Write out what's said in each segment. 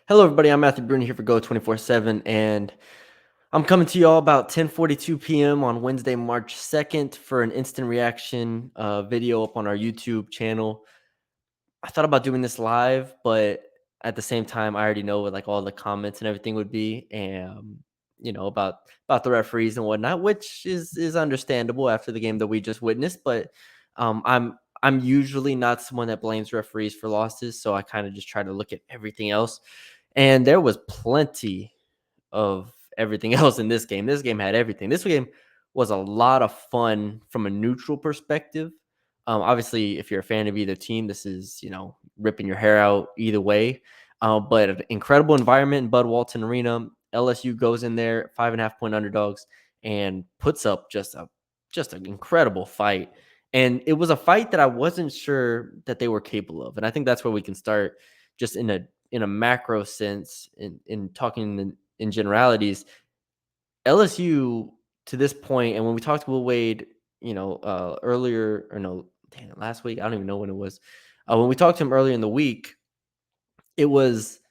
Hello, everybody. I'm Matthew Brune here for Go 24/7, and I'm coming to you all about 10:42 p.m. on Wednesday, March 2nd, for an instant reaction video up on our YouTube channel. I thought about doing this live, but at the same time, I already know what like all the comments and everything would be, and about the referees and whatnot, which is understandable after the game that we just witnessed. But I'm usually not someone that blames referees for losses, so I kind of just try to look at everything else. And there was plenty of everything else in this game. This game had everything. This game was a lot of fun from a neutral perspective. Obviously, if you're a fan of either team, this is, ripping your hair out either way. But an incredible environment in Bud Walton Arena. LSU goes in there, 5.5 point underdogs, and puts up just an incredible fight. And it was a fight that I wasn't sure that they were capable of. And I think that's where we can start, just in a macro sense, in talking in generalities. LSU to this point, and when we talked to Will Wade, earlier, or no, damn, last week, I don't even know when it was. When we talked to him earlier in the week, it was,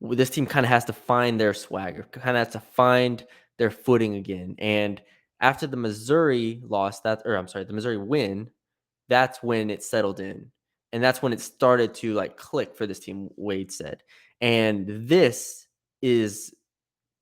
this team kind of has to find their swagger, kind of has to find their footing again. And after the Missouri loss, the Missouri win, that's when it settled in. And that's when it started to like click for this team, Wade said. And this is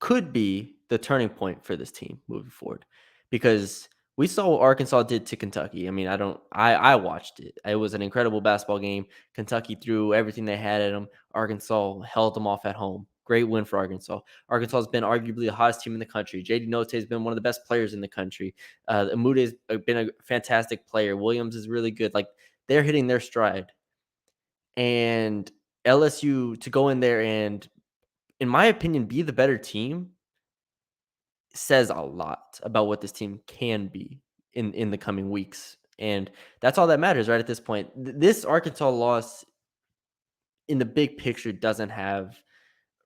could be the turning point for this team moving forward, because we saw what Arkansas did to Kentucky. I mean, I watched it. It was an incredible basketball game. Kentucky threw everything they had at them. Arkansas held them off at home. Great win for Arkansas. Arkansas has been arguably the hottest team in the country. JD Note has been one of the best players in the country. Amude has been a fantastic player. Williams is really good. Like, they're hitting their stride. And LSU to go in there and, in my opinion, be the better team says a lot about what this team can be in the coming weeks. And that's all that matters, right? At this point, this Arkansas loss in the big picture doesn't have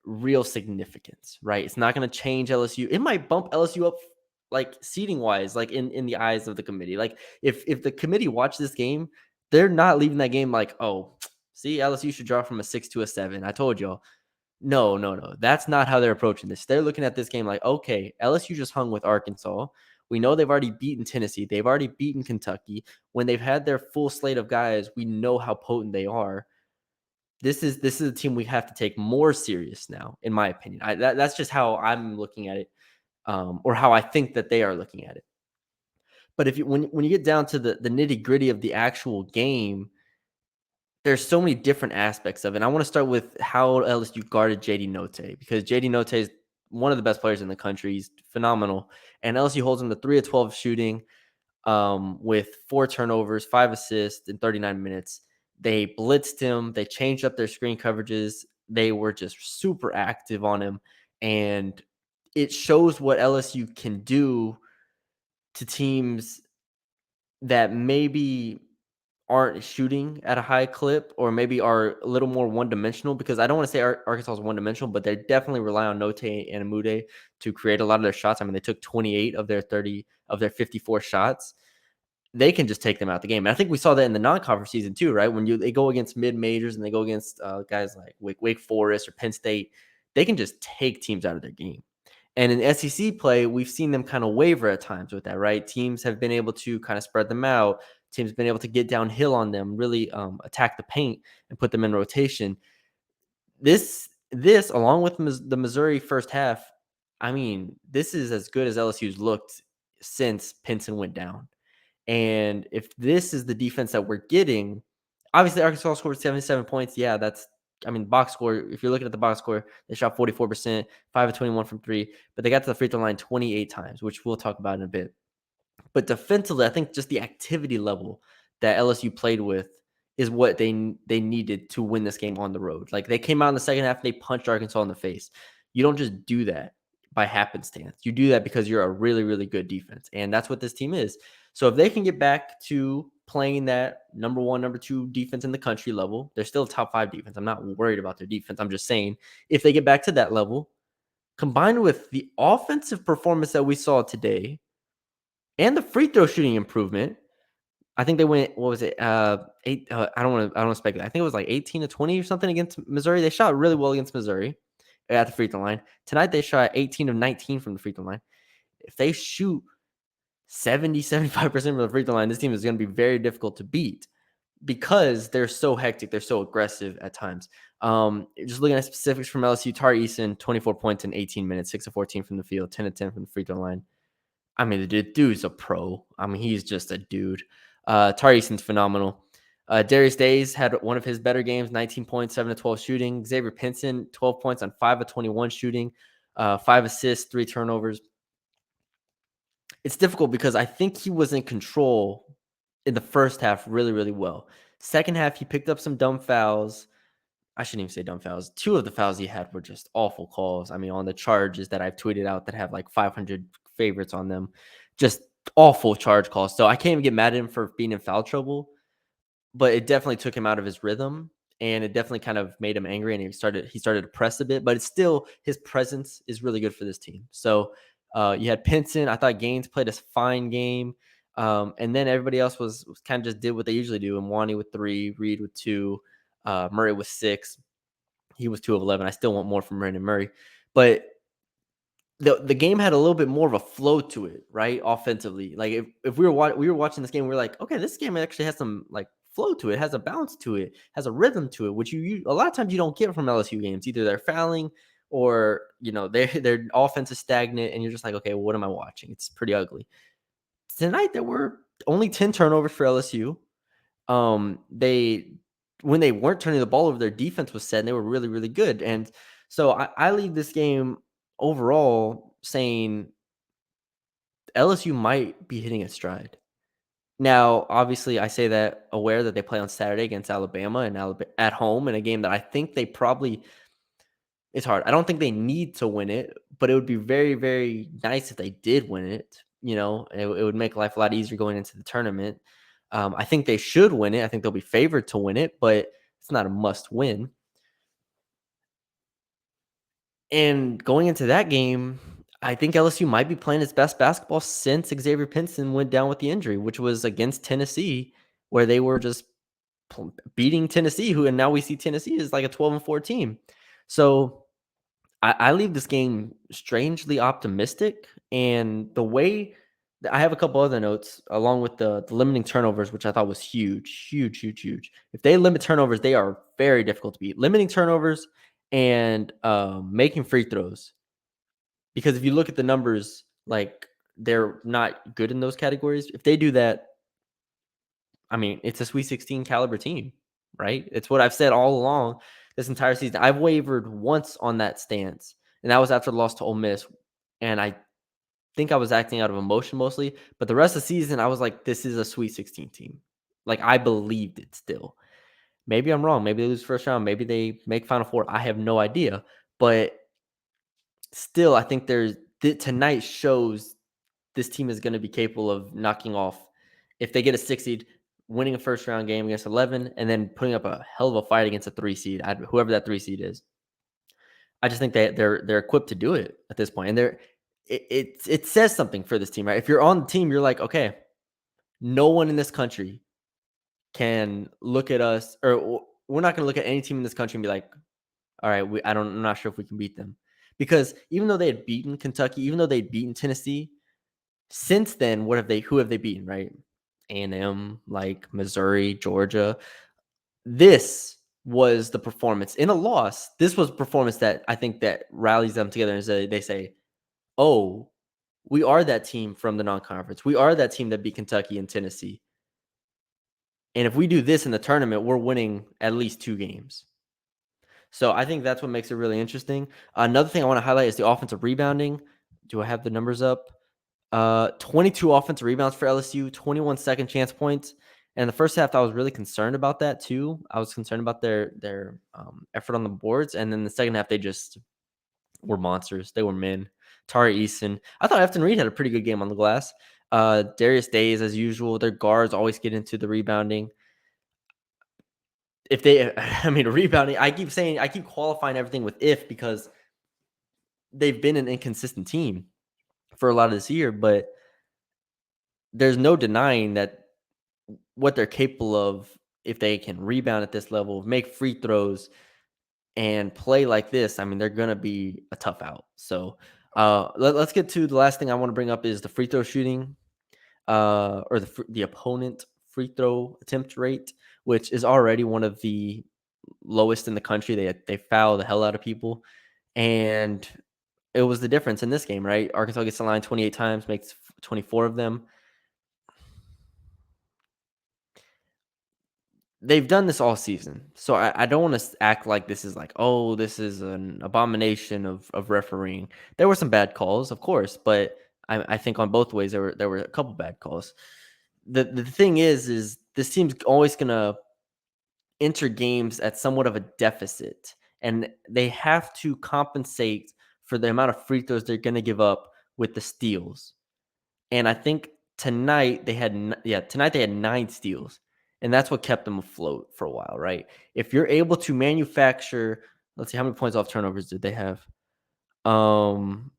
real significance, right? It's not going to change LSU. It might bump LSU up, like, seating wise, like in the eyes of the committee. Like, if the committee watched this game, they're not leaving that game like, oh, see, LSU should drop from a 6 to a 7. I told y'all. No, no, no. That's not how they're approaching this. They're looking at this game like, okay, LSU just hung with Arkansas. We know they've already beaten Tennessee. They've already beaten Kentucky. When they've had their full slate of guys, we know how potent they are. This is a team we have to take more serious now, in my opinion. That's just how I'm looking at it, or how I think that they are looking at it. But if you when you get down to the nitty gritty of the actual game, there's so many different aspects of it. And I want to start with how LSU guarded JD Note, because JD Note is one of the best players in the country. He's phenomenal. And LSU holds him to 3 of 12 shooting, with 4 turnovers, 5 assists in 39 minutes. They blitzed him. They changed up their screen coverages. They were just super active on him. And it shows what LSU can do to teams that maybe aren't shooting at a high clip, or maybe are a little more one-dimensional, because I don't want to say Arkansas is one-dimensional, but they definitely rely on Note and Amude to create a lot of their shots. I mean, they took 28 of their 54 shots. They can just take them out the game. And I think we saw that in the non-conference season too, right? When they go against mid-majors and they go against guys like Wake Forest or Penn State, they can just take teams out of their game. And in SEC play, we've seen them kind of waver at times with that, right? Teams have been able to kind of spread them out. Teams have been able to get downhill on them, really attack the paint and put them in rotation. This, along with the Missouri first half, I mean, this is as good as LSU's looked since Pinson went down. And if this is the defense that we're getting, obviously Arkansas scored 77 points. Yeah, box score. If you're looking at the box score, they shot 44%, 5 of 21 from 3, but they got to the free throw line 28 times, which we'll talk about in a bit. But defensively, I think just the activity level that LSU played with is what they needed to win this game on the road. Like, they came out in the second half and they punched Arkansas in the face. You don't just do that by happenstance. You do that because you're a really, really good defense. And that's what this team is. So if they can get back to playing that number 1, number 2 defense in the country level, they're still a top 5 defense. I'm not worried about their defense. I'm just saying, if they get back to that level, combined with the offensive performance that we saw today and the free throw shooting improvement, I think they went, what was it? 8. I don't want to speculate. I think it was like 18 to 20 or something against Missouri. They shot really well against Missouri. at the free throw line. Tonight they shot 18 of 19 from the free throw line. If they shoot 75% from the free throw line, this team is going to be very difficult to beat because they're so hectic. They're so aggressive at times. Just looking at specifics from LSU, Tari Eason, 24 points in 18 minutes, 6 of 14 from the field, 10 of 10 from the free throw line. I mean, the dude's a pro. I mean, he's just a dude. Tari Eason's phenomenal. Darius Days had one of his better games, 19 points, 7 of 12 shooting. Xavier Pinson, 12 points on 5 of 21 shooting, 5 assists, 3 turnovers. It's difficult because I think he was in control in the first half really, really well. Second half, he picked up some dumb fouls. I shouldn't even say dumb fouls. 2 of the fouls he had were just awful calls. I mean, on the charges that I've tweeted out that have like 500 favorites on them, just awful charge calls. So I can't even get mad at him for being in foul trouble, but it definitely took him out of his rhythm, and it definitely kind of made him angry, and he started to press a bit. But it's still, his presence is really good for this team. So you had Pinson. I thought Gaines played a fine game. And then everybody else was kind of just did what they usually do. And Wani with 3, Reed with 2, Murray with 6. He was 2 of 11. I still want more from Brandon Murray, but the game had a little bit more of a flow to it, right? Offensively, like if we were watching this game, we were like, okay, this game actually has some like flow to it, has a bounce to it, has a rhythm to it, which you a lot of times you don't get from LSU games. Either they're fouling or their offense is stagnant, and you're just like, okay, well, what am I watching? It's pretty ugly. Tonight there were only 10 turnovers for LSU. They when they weren't turning the ball over, their defense was set, and they were really, really good. And so I leave this game overall saying LSU might be hitting a stride. Now, obviously, I say that aware that they play on Saturday against Alabama and at home in a game that I think they probably it's hard. I don't think they need to win it, but it would be very, very nice if they did win it. It would make life a lot easier going into the tournament. I think they should win it. I think they'll be favored to win it, but it's not a must win. And going into that game, I think LSU might be playing its best basketball since Xavier Pinson went down with the injury, which was against Tennessee, where they were just beating Tennessee, and now we see Tennessee is like a 12-4 team. So I leave this game strangely optimistic, and the way I have a couple other notes along with the limiting turnovers, which I thought was huge, huge, huge, huge. If they limit turnovers, they are very difficult to beat. Limiting turnovers and making free throws, because if you look at the numbers, like they're not good in those categories. If they do that, I mean, it's a Sweet 16 caliber team, right? It's what I've said all along this entire season. I've wavered once on that stance, and that was after the loss to Ole Miss. And I think I was acting out of emotion mostly, but the rest of the season, I was like, this is a Sweet 16 team. Like, I believed it still. Maybe I'm wrong. Maybe they lose first round. Maybe they make Final Four. I have no idea. But still, I think tonight shows this team is going to be capable of knocking off, if they get a 6 seed, winning a first round game against 11, and then putting up a hell of a fight against a 3 seed, whoever that 3 seed is. I just think they're equipped to do it at this point, and it says something for this team, right? If you're on the team, you're like, okay, no one in this country can look at us, or we're not going to look at any team in this country and be like, all right, I'm not sure if we can beat them, because even though they had beaten Kentucky, even though they'd beaten Tennessee, since then, who have they beaten, right? A&M, like Missouri, Georgia. This was the performance in a loss. This was a performance that I think that rallies them together, and they say, oh, we are that team from the non-conference. We are that team that beat Kentucky and Tennessee. And if we do this in the tournament, we're winning at least 2 games. So I think that's what makes it really interesting. Another thing I want to highlight is the offensive rebounding. Do I have the numbers up? 22 offensive rebounds for LSU, 21 second chance points. And the first half, I was really concerned about that too. I was concerned about their effort on the boards. And then the second half, they just were monsters. They were men. Tari Eason. I thought Efton Reed had a pretty good game on the glass. Darius Days, as usual. Their guards always get into the rebounding. Rebounding, I keep qualifying everything with if, because they've been an inconsistent team for a lot of this year, but there's no denying that what they're capable of if they can rebound at this level, make free throws. and play like this, I mean, they're gonna be a tough out. So let's get to the last thing I want to bring up is the free throw shooting, or the opponent free throw attempt rate, which is already one of the lowest in the country. They foul the hell out of people, and it was the difference in this game, right? Arkansas gets the line 28 times, makes 24 of them. They've done this all season, so I don't want to act like this is like, oh, this is an abomination of refereeing. There were some bad calls, of course, but I think on both ways there were a couple bad calls. The thing is this team's always gonna enter games at somewhat of a deficit, and they have to compensate for the amount of free throws they're gonna give up with the steals. And I think tonight they had 9 steals, and that's what kept them afloat for a while, right? If you're able to manufacture, let's see, how many points off turnovers did they have? Um,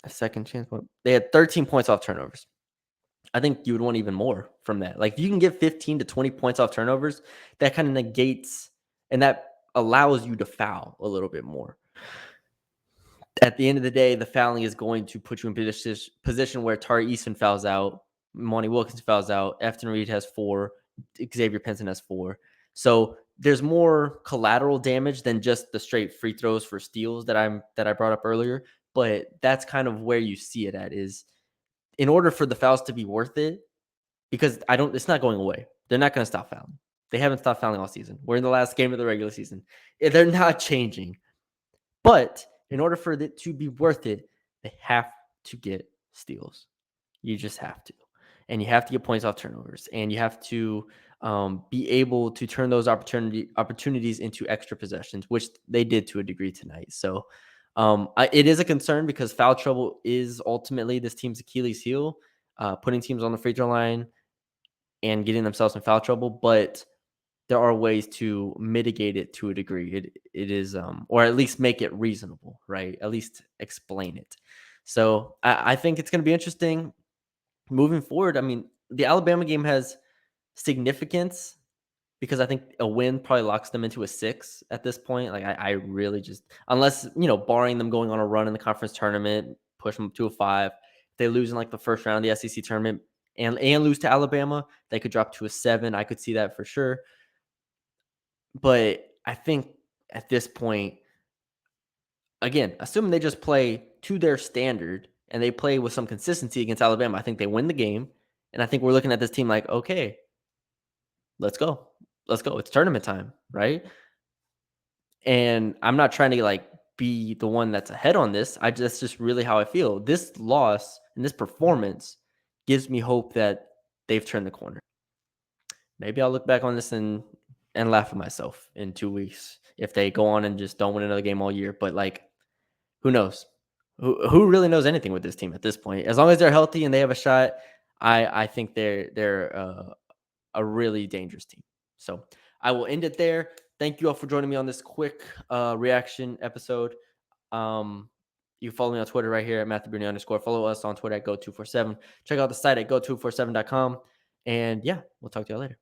a second chance. They had 13 points off turnovers. I think you would want even more from that. Like, if you can get 15 to 20 points off turnovers, that kind of negates and that allows you to foul a little bit more. At the end of the day, the fouling is going to put you in position where Tari Eason fouls out, Monty Wilkins fouls out, Efton Reed has 4, Xavier Pinson has 4. So there's more collateral damage than just the straight free throws for steals that I brought up earlier. But that's kind of where you see it at, is in order for the fouls to be worth it, because it's not going away. They're not going to stop fouling. They haven't stopped fouling all season. We're in the last game of the regular season. They're not changing. But in order for it to be worth it, they have to get steals. You just have to. And you have to get points off turnovers. And you have to be able to turn those opportunities into extra possessions, which they did to a degree tonight. So it is a concern because foul trouble is ultimately this team's Achilles heel, putting teams on the free throw line and getting themselves in foul trouble. But there are ways to mitigate it to a degree. It is, or at least make it reasonable, right? At least explain it. So I think it's going to be interesting moving forward. I mean, the Alabama game has significance because I think a win probably locks them into a 6 at this point. Like, I really just, unless, barring them going on a run in the conference tournament, push them to a 5. If they lose in like the first round of the SEC tournament and lose to Alabama, they could drop to a 7. I could see that for sure. But I think at this point, again, assuming they just play to their standard and they play with some consistency against Alabama, I think they win the game. And I think we're looking at this team like, okay, let's go. Let's go. It's tournament time, right? And I'm not trying to like be the one that's ahead on this. That's just really how I feel. This loss and this performance gives me hope that they've turned the corner. Maybe I'll look back on this and laugh at myself in 2 weeks if they go on and just don't win another game all year. But like, who knows? Who really knows anything with this team at this point? As long as they're healthy and they have a shot, I think they're a really dangerous team. So I will end it there. Thank you all for joining me on this quick reaction episode. You can follow me on Twitter right here at Brune _. Follow us on Twitter at Go247. Check out the site at Go247.com. And yeah, we'll talk to y'all later.